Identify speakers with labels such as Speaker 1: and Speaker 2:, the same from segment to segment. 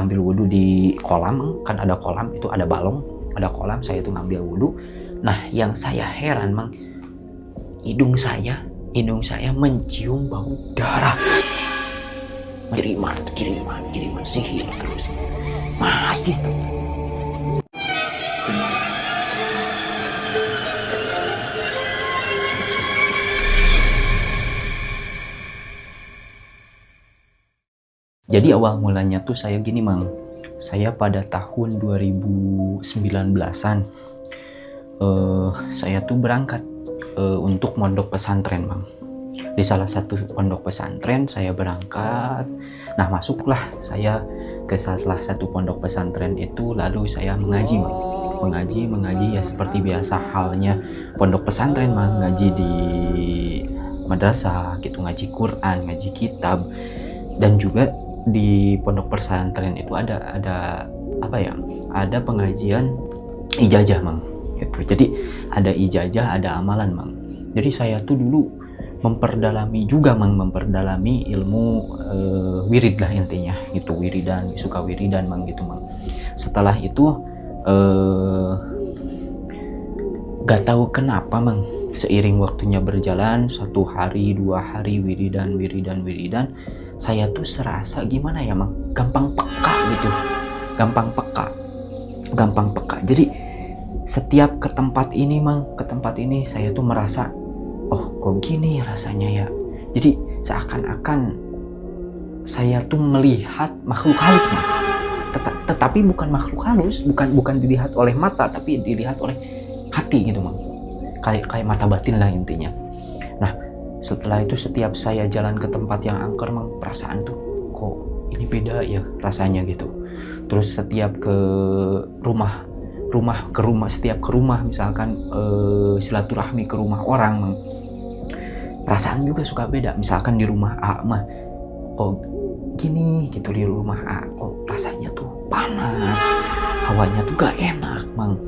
Speaker 1: Ambil wudhu di kolam, kan ada kolam, itu ada balong, ada kolam, saya itu ngambil wudhu. Nah, yang saya heran mang, hidung saya mencium bau darah. Kiriman sihir terus. Masih tuh. Jadi awal mulanya tuh saya gini mang, saya pada tahun 2019-an saya tuh berangkat untuk mondok pesantren mang. Di salah satu pondok pesantren saya berangkat. Nah, masuklah saya ke salah satu pondok pesantren itu, lalu saya mengaji mang. Mengaji ya seperti biasa halnya pondok pesantren mang, ngaji di madrasah gitu, ngaji Quran, ngaji kitab. Dan juga di pondok pesantren itu ada apa ya, ada pengajian ijazah mang gitu. Jadi ada ijazah, ada amalan mang. Jadi saya tuh dulu memperdalami ilmu wirid lah intinya gitu, wiridan, suka wiridan mang gitu mang. Setelah itu gak tahu kenapa mang, seiring waktunya berjalan, 1 hari 2 hari wiridan, saya tuh serasa gimana ya mang, gampang peka gitu, gampang peka. Jadi setiap ke tempat ini mang, saya tuh merasa, oh kok gini rasanya ya. Jadi seakan-akan saya tuh melihat makhluk halus mang. Tetapi bukan makhluk halus, bukan dilihat oleh mata, tapi dilihat oleh hati gitu mang. Kayak mata batin lah intinya. Nah, setelah itu setiap saya jalan ke tempat yang angker mang, perasaan tuh kok ini beda ya rasanya gitu. Terus setiap ke rumah misalkan silaturahmi ke rumah orang mang, perasaan juga suka beda. Misalkan di rumah A mah kok gini gitu, di rumah A kok rasanya tuh panas, hawanya tuh gak enak mang.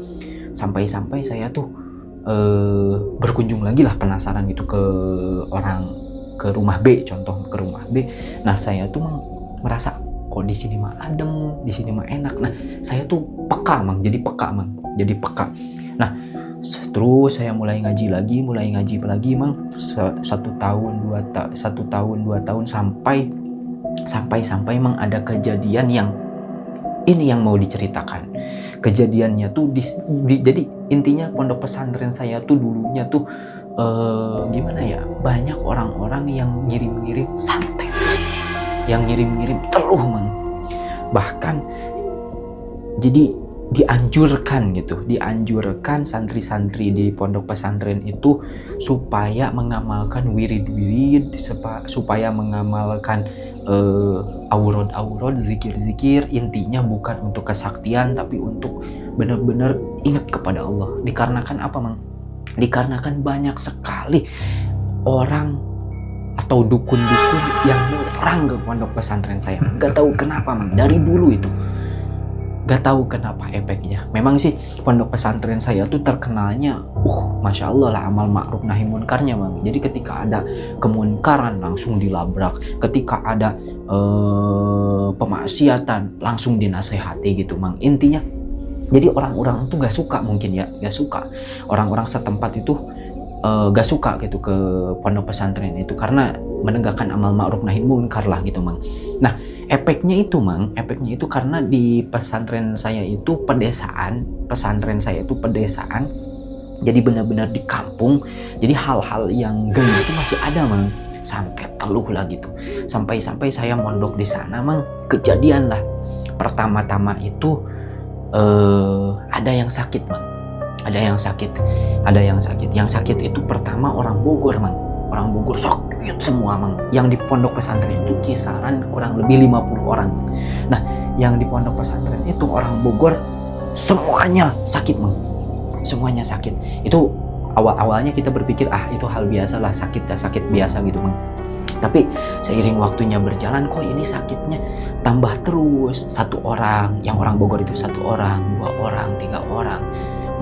Speaker 1: Sampai saya tuh berkunjung lagi lah, penasaran gitu ke rumah B, contoh ke rumah B. Nah, saya tuh merasa kok di sini mah adem, di sini mah enak. Nah, saya tuh peka mang, jadi peka. Nah, terus saya mulai ngaji lagi mang, 1 tahun 2 tahun sampai mang ada kejadian yang ini yang mau diceritakan. Kejadiannya tuh jadi intinya pondok pesantren saya tuh dulunya tuh gimana ya, banyak orang-orang yang ngirim santet, yang ngirim teluh mang. Bahkan jadi dianjurkan santri-santri di pondok pesantren itu supaya mengamalkan wirid-wirid, supaya mengamalkan aurod, zikir-zikir. Intinya bukan untuk kesaktian, tapi untuk benar-benar ingat kepada Allah. Dikarenakan apa mang? Dikarenakan banyak sekali orang atau dukun-dukun yang menyerang ke pondok pesantren saya. Gak tahu kenapa mang, dari dulu itu gak tahu kenapa efeknya. Memang sih pondok pesantren saya tuh terkenalnya masya Allah lah, amal ma'ruf nahi munkarnya mang. Jadi ketika ada kemunkaran langsung dilabrak, ketika ada pemaksiatan langsung dinasehati gitu mang. Intinya jadi orang-orang tuh gak suka, mungkin ya gak suka, orang-orang setempat itu gak suka gitu ke pondok pesantren itu karena menegakkan amal ma'ruf nahi munkar lah gitu mang. Nah, efeknya itu karena di pesantren saya itu pedesaan, jadi benar-benar di kampung. Jadi hal-hal yang gaib itu masih ada mang, santet, teluh lah gitu. Sampai saya mondok di sana mang, kejadian lah. Pertama-tama itu ada yang sakit mang, yang sakit itu pertama orang Bogor mang. Orang Bogor sakit semua mang. Yang di pondok pesantren itu kisaran kurang lebih 50 orang. Nah, yang di pondok pesantren itu orang Bogor semuanya sakit mang. Semuanya sakit. Itu awalnya kita berpikir itu hal biasa lah, sakit biasa gitu mang. Tapi seiring waktunya berjalan, kok ini sakitnya tambah terus. 1 orang, yang orang Bogor itu 1 orang, 2 orang, 3 orang,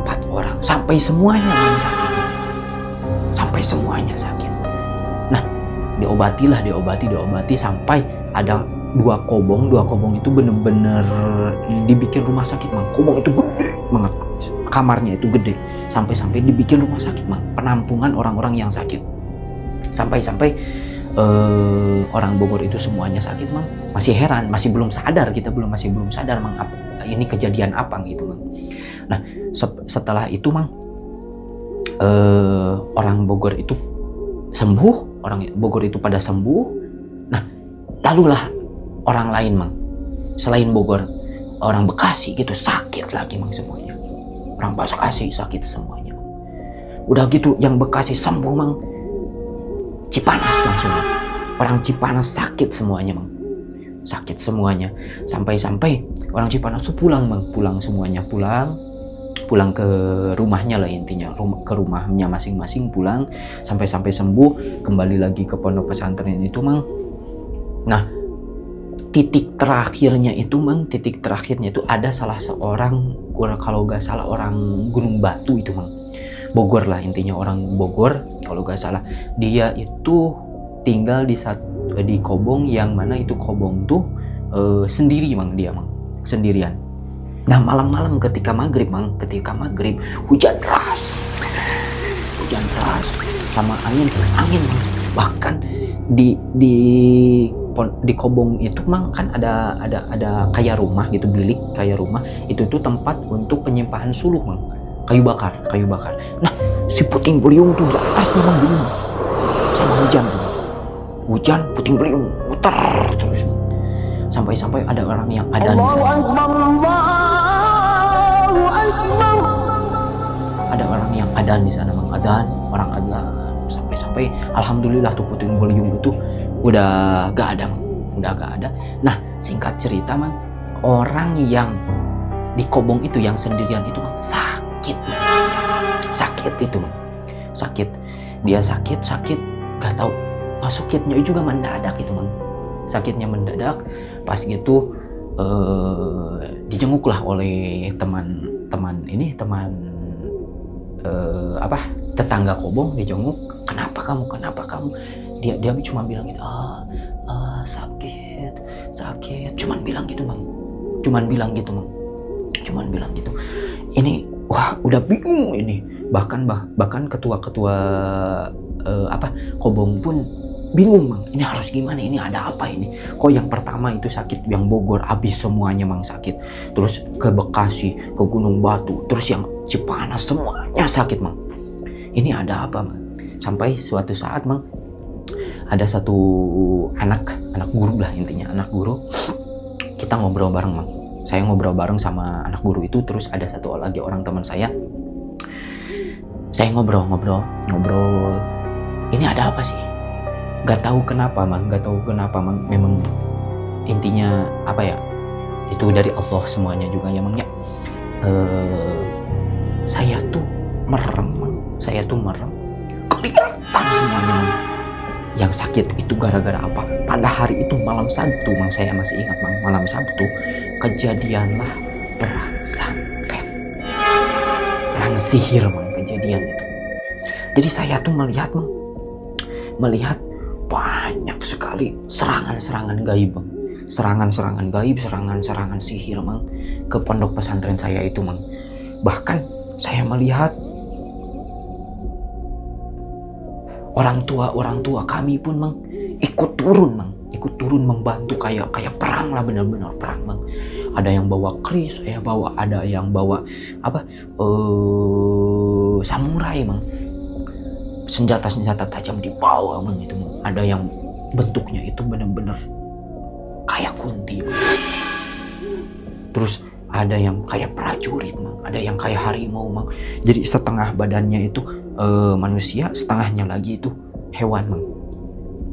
Speaker 1: 4 orang, sampai semuanya mang sakit. Nah, diobati sampai ada dua kobong itu bener-bener dibikin rumah sakit mang. Kobong itu gede banget, kamarnya itu gede, sampai dibikin rumah sakit mang, penampungan orang-orang yang sakit. Sampai orang Bogor itu semuanya sakit mang. Masih heran, masih belum sadar, kita masih belum sadar mang, ini kejadian apa gitu mang. Nah setelah itu mang, orang Bogor itu sembuh, orang Bogor itu pada sembuh. Nah lalulah orang lain mang, selain Bogor, orang Bekasi gitu sakit lagi mang semuanya. Orang Bekasi sakit semuanya mang. Udah gitu yang Bekasi sembuh mang, Cipanas langsung mang. Orang Cipanas sakit semuanya mang, sakit semuanya. Sampai orang Cipanas tuh pulang mang, pulang semuanya, pulang ke rumahnya lah intinya, ke rumahnya masing-masing pulang, sampai sembuh, kembali lagi ke pondok pesantren itu mang. Nah titik terakhirnya itu ada salah seorang, kalau gak salah orang Gunung Batu itu mang, Bogor lah intinya, orang Bogor kalau gak salah. Dia itu tinggal di kobong yang mana itu kobong tuh sendiri mang, dia mang sendirian. Nah malam-malam ketika maghrib hujan deras sama angin mang. Bahkan di kobong itu mang kan ada kayak rumah gitu, bilik kayak rumah itu tuh tempat untuk penyimpanan suluh mang, kayu bakar. Nah si puting beliung tuh di atasnya mang, bingung sama hujan puting beliung muter terus mang. Sampai ada orang yang ada di sana, ada orang yang ada di sana mang, orang azan. Sampai alhamdulillah tuh puting beliung itu udah gak ada. Nah singkat cerita mang, orang yang di kobong itu yang sendirian itu mang sakit itu mang, dia sakit gak tahu, sakitnya juga mendadak itu mang, sakitnya mendadak. Pas gitu dijenguk lah oleh teman tetangga kobong, dijenguk. Kenapa kamu? Dia cuma bilang gitu, sakit, cuman bilang gitu mang. Ini wah udah bingung ini, bahkan ketua kobong pun bingung mang, ini harus gimana, ini ada apa ini, kok yang pertama itu sakit, yang Bogor habis semuanya mang sakit, terus ke Bekasi, ke Gunung Batu, terus yang Cipanas semuanya sakit mang, ini ada apa mang. Sampai suatu saat mang, ada satu anak guru lah intinya, anak guru, kita ngobrol bareng mang, saya ngobrol bareng sama anak guru itu. Terus ada satu lagi orang teman saya ngobrol, ini ada apa sih, gak tahu kenapa mang, memang intinya apa ya, itu dari Allah semuanya juga ya mang ya. Saya tuh merem, kelihatan semuanya mang. Yang sakit itu gara-gara apa? Pada hari itu malam Sabtu mang, saya masih ingat mang, malam Sabtu kejadianlah perang santet, perang sihir mang, kejadian itu. Jadi saya tuh melihat banyak sekali serangan gaib mang, serangan sihir mang ke pondok pesantren saya itu mang. Bahkan saya melihat orang tua kami pun mang ikut turun membantu, kayak perang lah, benar-benar perang mang. Ada yang bawa kris, ada yang bawa samurai mang, senjata tajam dibawa mang itu mang. Ada yang bentuknya itu benar-benar kayak kunti mang. Terus ada yang kayak prajurit mang, ada yang kayak harimau mang. Jadi setengah badannya itu manusia, setengahnya lagi itu hewan mang.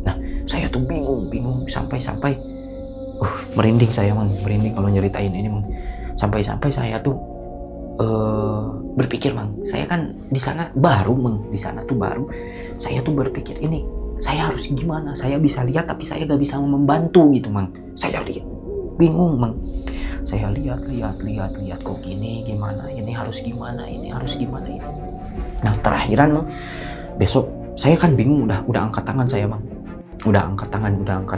Speaker 1: Nah saya tuh bingung sampai merinding saya mang, merinding kalau nyeritain ini mang. Sampai saya tuh berpikir mang, saya kan di sana baru mang, saya tuh berpikir ini saya harus gimana, saya bisa lihat tapi saya gak bisa membantu gitu mang. Saya lihat bingung mang, saya lihat kok gini, gimana ini, harus gimana ini. Nah terakhiran mang, besok saya kan bingung, udah angkat tangan saya mang, udah angkat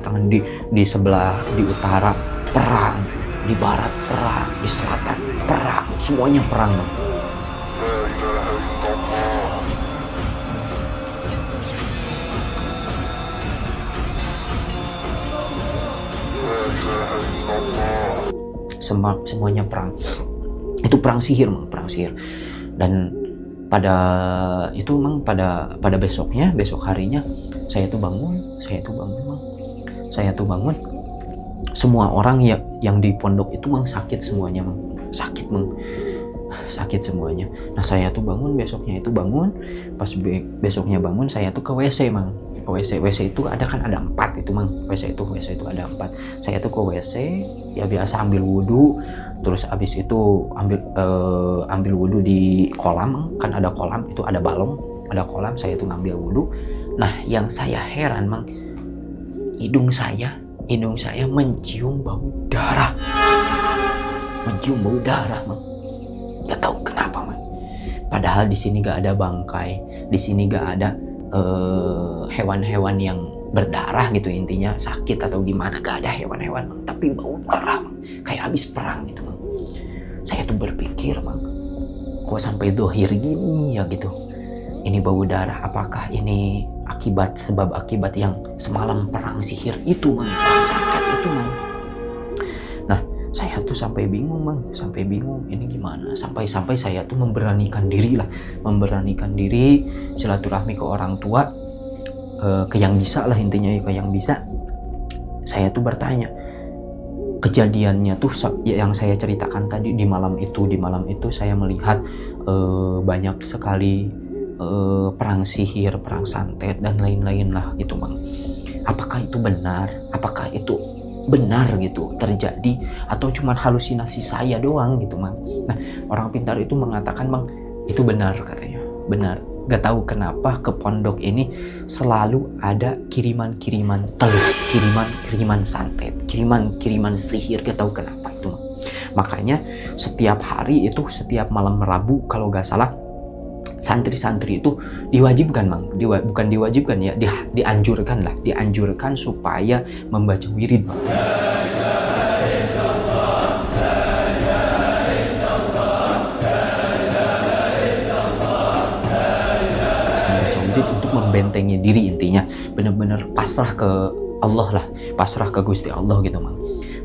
Speaker 1: tangan di sebelah, di utara perang, di barat perang, di selatan perang, semuanya perang Bang. Semuanya perang. Itu perang sihir Bang, perang sihir. Dan pada itu Bang, pada besok harinya saya tuh bangun Bang. Saya tuh bangun, semua orang yang di pondok itu Bang sakit semuanya Bang. Sakit semuanya. Nah saya tuh bangun, pas besoknya bangun saya tuh ke WC Bang. Ke WC itu ada 4 itu Bang. WC itu ada 4. Saya tuh ke WC, ya biasa ambil wudhu, terus abis itu ambil wudhu di kolam, kan ada kolam, itu ada balong, ada kolam, saya tuh ngambil wudhu. Nah yang saya heran Bang, hidung saya mencium bau darah Bang. Gak tahu kenapa Bang. Padahal di sini gak ada bangkai, di sini gak ada hewan-hewan yang berdarah gitu, intinya sakit atau gimana, gak ada hewan-hewan Bang. Tapi bau darah Bang, kayak habis perang gitu Bang. Saya tuh berpikir Bang, kok sampai dohir gini ya gitu. Ini bau darah, apakah ini sebab akibat yang semalam perang sihir itu Bang, perang santet itu Bang. Nah saya tuh sampai bingung Bang, ini gimana, sampai saya tuh memberanikan diri silaturahmi ke orang tua, ke yang bisa lah intinya, ke yang bisa. Saya tuh bertanya, kejadiannya tuh yang saya ceritakan tadi, di malam itu saya melihat banyak sekali perang sihir, perang santet dan lain-lain lah gitu Bang. Apakah itu benar gitu terjadi, atau cuma halusinasi saya doang gitu Bang? Nah orang pintar itu mengatakan Bang, itu benar katanya, benar. Gak tahu kenapa ke pondok ini selalu ada kiriman-kiriman telur, kiriman santet, kiriman sihir, gak tahu kenapa itu Bang. Makanya setiap hari itu, setiap malam Rabu kalau gak salah, santri-santri itu diwajibkan Bang, bukan diwajibkan ya, dianjurkan supaya membaca wirid Bang. Untuk membentengi diri, intinya benar-benar pasrah ke Allah lah, pasrah ke Gusti Allah gitu Bang.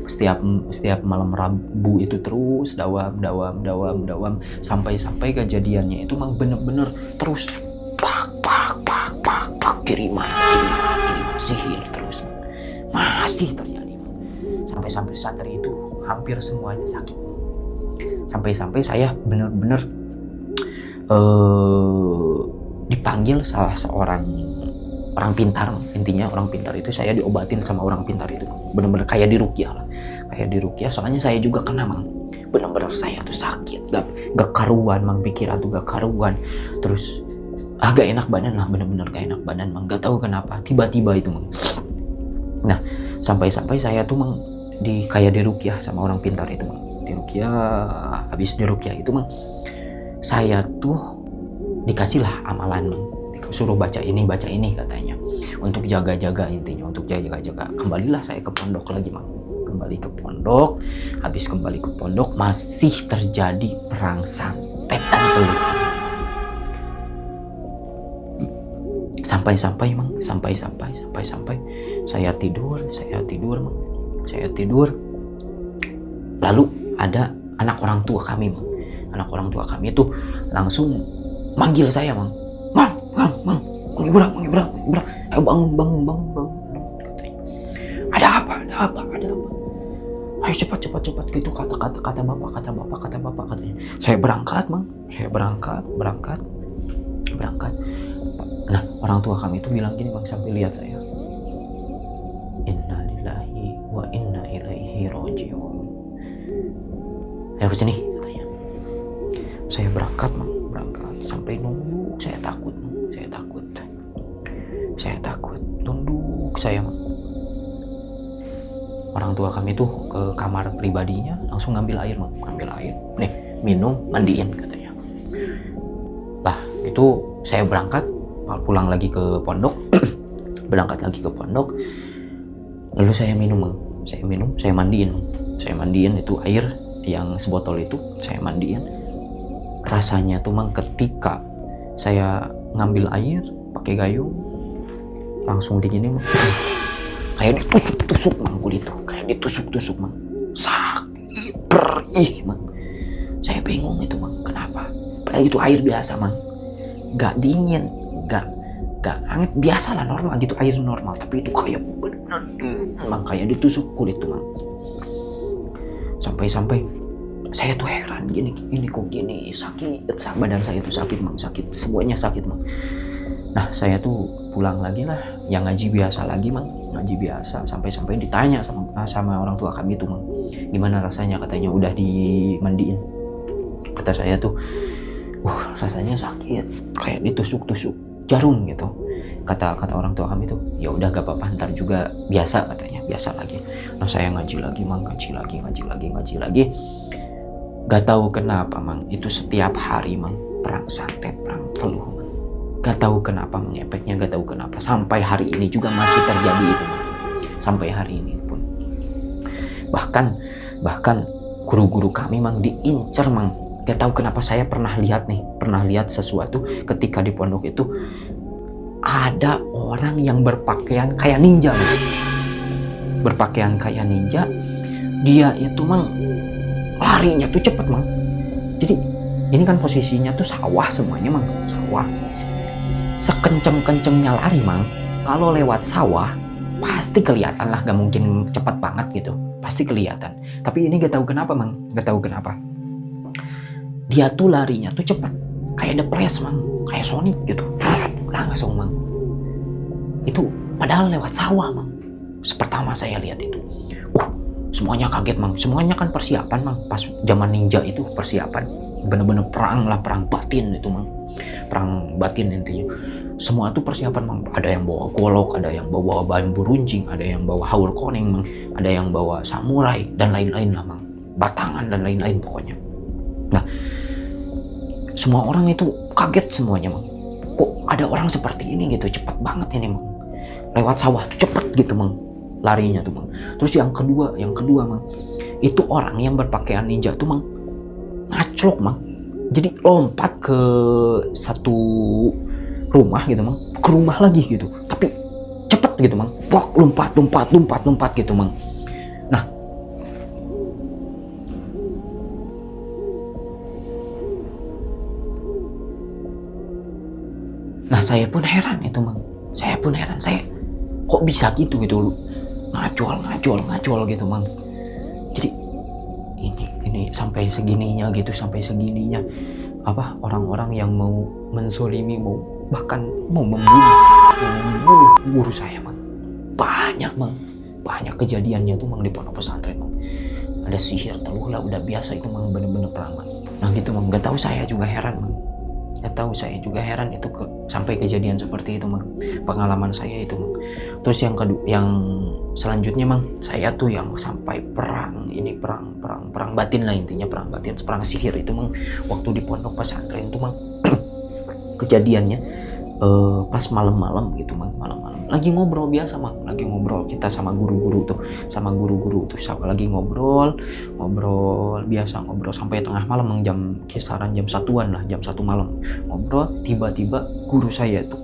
Speaker 1: Setiap malam Rabu itu terus dawam sampai kejadiannya itu Bang, bener-bener terus pak kiriman sihir terus masih terjadi Bang. Sampai santri itu hampir semuanya sakit. Sampai saya bener-bener dipanggil salah seorang orang pintar, intinya orang pintar itu, saya diobatin sama orang pintar itu, bener-bener kayak diruqyah lah, soalnya saya juga kena Bang, bener-bener saya tuh sakit, gak karuan Bang, pikiran tuh gak karuan, terus gak enak badan lah, bener-bener gak enak badan Bang, gak tahu kenapa, tiba-tiba itu Bang. Nah sampai saya tuh Bang kayak diruqyah sama orang pintar itu Bang, habis diruqyah itu Bang, saya tuh dikasih lah amalan Bang, suruh baca ini katanya, untuk jaga-jaga, intinya untuk jaga-jaga. Kembalilah saya ke pondok lagi Bang, habis kembali ke pondok masih terjadi perang santet dan telur. Sampai Bang, sampai saya tidur Bang, lalu ada anak orang tua kami itu langsung manggil saya Bang, Bang, Ibrahim, ayo bangun, katanya. Ada apa? Ayo cepat, gitu kata bapak katanya. Saya berangkat Bang, berangkat. Nah orang tua kami itu bilang gini Bang, sampai lihat saya, innalillahi wa inna ilaihi raji'un. Ayo kesini katanya. Saya berangkat Bang, sampai nunduk, saya takut, nunduk saya Bang. Orang tua kami tuh ke kamar pribadinya, langsung ngambil air Bang, nih minum, mandiin katanya. Lah itu saya berangkat pulang lagi ke pondok Berangkat lagi ke pondok, lalu saya minum Mang. Saya mandiin Mang. Saya mandiin itu air yang sebotol itu, saya mandiin. Rasanya tuh Mang, ketika saya ngambil air pakai gayung, langsung digini Mang, kayak ditusuk-tusuk Mang kulit tuh, kayak ditusuk-tusuk Mang, sakit perih Mang. Saya bingung itu Mang, kenapa? Padahal itu air biasa Mang, gak dingin, gak hangat, biasa lah, normal gitu, air normal. Tapi itu kayak bener dingin Mang, kayak ditusuk kulit tuh Mang. Sampai saya tuh heran, ini kok gini, sakit, badan saya tuh sakit Mang, sakit, semuanya sakit Mang. Nah saya tuh pulang lagi lah, yang ngaji biasa lagi Mang, ngaji biasa. Sampai ditanya sama orang tua kami tuh Mang, gimana rasanya, katanya udah dimandiin. Kata saya tuh, rasanya sakit, kayak ditusuk-tusuk jarum gitu. Kata orang tua kami tuh, ya udah gak apa-apa, ntar juga biasa, katanya, biasa lagi. Nah saya ngaji lagi Mang, ngaji lagi. Gak tahu kenapa Mang, itu setiap hari Mang, perang santet, perang teluh Mang. Gak tahu kenapa Mang, efeknya gak tahu kenapa. Sampai hari ini juga masih terjadi itu Mang. Sampai hari ini pun. Bahkan guru-guru kami Mang diincer Mang. Gak tahu kenapa, saya pernah lihat sesuatu ketika di pondok itu. Ada orang yang berpakaian kayak ninja Mang. Berpakaian kayak ninja. Dia itu Mang, larinya tuh cepet Mang. Jadi ini kan posisinya tuh sawah semuanya Mang, sawah. Sekenceng-kencengnya lari Mang, kalau lewat sawah pasti kelihatan lah, gak mungkin cepat banget gitu, pasti kelihatan. Tapi ini gak tahu kenapa Mang, gak tahu kenapa dia tuh larinya tuh cepet, kayak The Flash Mang, kayak Sonic gitu, langsung Mang. Itu padahal lewat sawah Mang. Pertama saya lihat itu, semuanya kaget Mang. Semuanya kan persiapan Mang, pas zaman ninja itu persiapan, bener-bener perang lah, perang batin itu Mang, perang batin intinya. Semua tuh persiapan Mang. Ada yang bawa golok, ada yang bawa bambu runcing, ada yang bawa haur koneng Mang, ada yang bawa samurai dan lain-lain lah Mang, batangan dan lain-lain pokoknya. Nah semua orang itu kaget semuanya Mang, kok ada orang seperti ini gitu, cepet banget ini Mang, lewat sawah tuh cepet gitu Mang larinya tuh Mang. Terus yang kedua Mang, itu orang yang berpakaian ninja tuh Mang ngaclok Mang, jadi lompat ke satu rumah gitu Mang, ke rumah lagi gitu, tapi cepet gitu Mang, lompat gitu Mang. Nah saya pun heran itu Mang, saya kok bisa gitu ngacol gitu Mang. Jadi ini sampai segininya gitu, apa, orang-orang yang mau menzolimi, bahkan mau membunuh guru saya Mang. Banyak kejadiannya tuh Mang di pondok pesantren Mang. Ada sihir teluh lah, udah biasa itu Mang, bener-bener perang Mang. Nah gitu Mang, gak tahu saya juga heran Mang. Itu sampai kejadian seperti itu Mang, pengalaman saya itu Mang. Terus yang selanjutnya Mang, saya tuh yang sampai perang batin lah intinya, perang sihir itu Mang, waktu di pondok pesantren itu Mang. Kejadiannya pas malam-malam gitu Mang, lagi ngobrol biasa Mang, kita sama guru-guru tuh, lagi ngobrol biasa sampai tengah malam Mang, kisaran jam 1-an lah, jam 1 malam ngobrol. Tiba-tiba guru saya tuh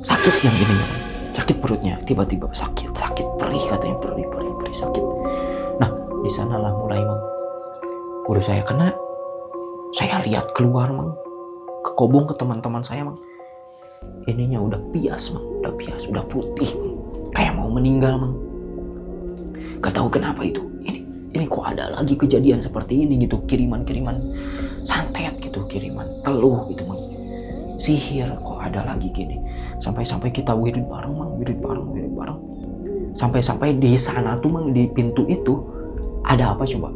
Speaker 1: sakit yang gini Mang, sakit perutnya, tiba-tiba sakit perih, katanya perih sakit. Nah di sanalah mulai Mang, guru saya kena. Saya lihat keluar Mang, ke kobong, ke teman-teman saya Mang, ininya udah bias Mang, udah putih Mang, kayak mau meninggal Mang. Gak tahu kenapa itu, ini kok ada lagi kejadian seperti ini gitu, kiriman santet gitu, kiriman teluh gitu Mang, sihir kok ada lagi gini. Sampai kita wirid bareng Mang, sampai di sana tuh Mang, di pintu itu ada apa coba,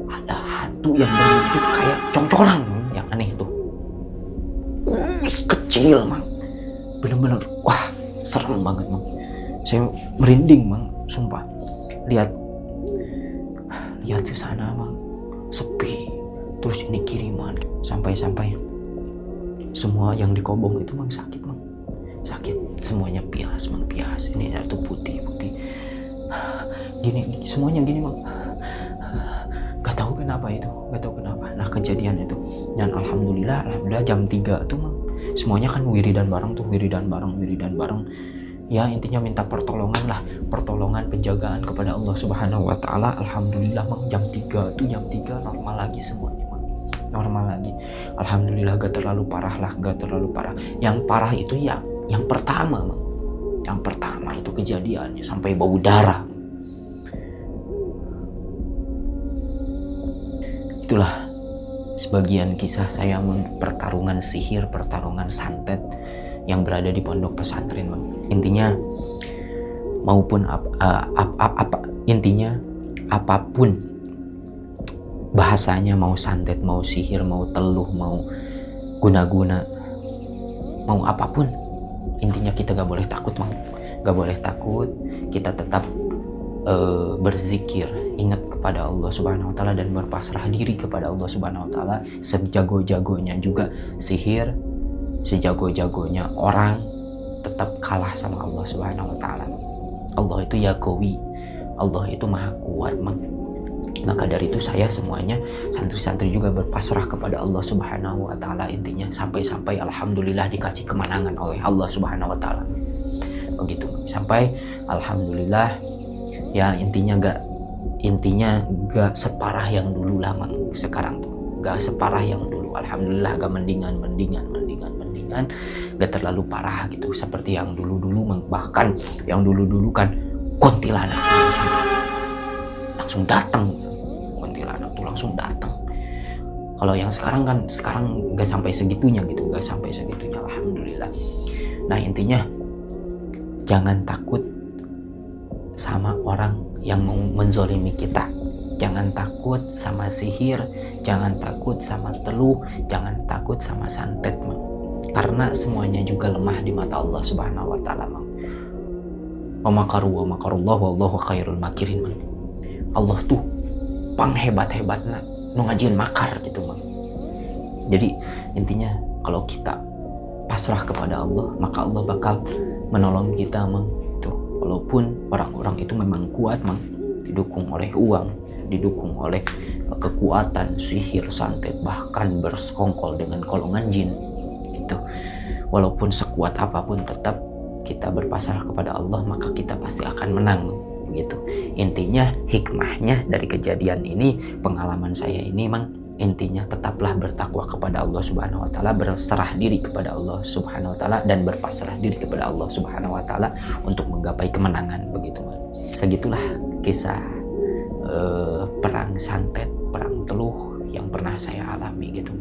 Speaker 1: ada hantu yang berbentuk kayak congcolang yang aneh tuh, kecil Mang, bener-bener wah serem banget Mang. Saya merinding Mang, sumpah. Lihat di sana Mang, sepi. Terus ini kiriman, sampai semua yang di kobong itu Mang sakit Mang, sakit. semuanya pias mang, pias, ini satu putih gini, semuanya gini mang. Gak tahu kenapa itu, gak tahu kenapa. Nah kejadian itu, dan alhamdulillah jam 3 tuh mang, semuanya kan wiridan bareng tuh, wiridan bareng. Ya intinya minta pertolongan lah, pertolongan penjagaan kepada Allah Subhanahu wa taala. Alhamdulillah mang, jam 3 normal lagi semuanya mang. Normal lagi. Alhamdulillah gak terlalu parah lah, gak terlalu parah. Yang parah itu yang pertama mang. Yang pertama itu kejadiannya sampai bau darah. Itulah sebagian kisah saya pertarungan sihir, pertarungan santet yang berada di pondok pesantren bang. Intinya maupun intinya apapun bahasanya, mau santet, mau sihir, mau teluh, mau guna-guna, mau apapun, intinya kita gak boleh takut bang, gak boleh takut. Kita tetap berzikir, ingat kepada Allah Subhanahu wa taala dan berpasrah diri kepada Allah Subhanahu wa taala. Sejago-jagonya juga sihir, sejago-jagonya orang, tetap kalah sama Allah Subhanahu wa taala. Allah itu ya Qawi, Allah itu maha kuat mang. Maka dari itu saya semuanya santri-santri juga berpasrah kepada Allah Subhanahu wa taala, intinya sampai alhamdulillah dikasih kemenangan oleh Allah Subhanahu wa taala. Begitu. Sampai alhamdulillah ya intinya gak separah yang dulu lah mang. Sekarang tuh gak separah yang dulu, alhamdulillah agak mendingan, gak terlalu parah gitu seperti yang dulu bahkan yang dulu kan kuntilanak langsung datang, kuntilanak tuh langsung datang. Kalau yang sekarang gak sampai segitunya gitu, gak sampai segitunya, alhamdulillah. Nah intinya jangan takut sama orang yang mau menzolimi kita, jangan takut sama sihir, jangan takut sama teluh, jangan takut sama santet mang. Karena semuanya juga lemah di mata Allah Subhanahu wa taala mang. Wa makaru wa makarullah wallahu khairul makirin mang. Allah tuh panghebat-hebatna nu ngajieun makar gitu mang. Jadi intinya kalau kita pasrah kepada Allah, maka Allah bakal menolong kita mang. Walaupun orang-orang itu memang kuat mang, didukung oleh uang, didukung oleh kekuatan sihir, santet, bahkan bersekongkol dengan golongan jin gitu. Walaupun sekuat apapun tetap kita berpasrah kepada Allah, maka kita pasti akan menang gitu. Intinya hikmahnya dari kejadian ini, pengalaman saya ini mang, intinya tetaplah bertakwa kepada Allah Subhanahu wa taala, berserah diri kepada Allah Subhanahu wa taala dan berpasrah diri kepada Allah Subhanahu wa taala untuk menggapai kemenangan begitu. Segitulah kisah perang santet, perang teluh yang pernah saya alami gitu.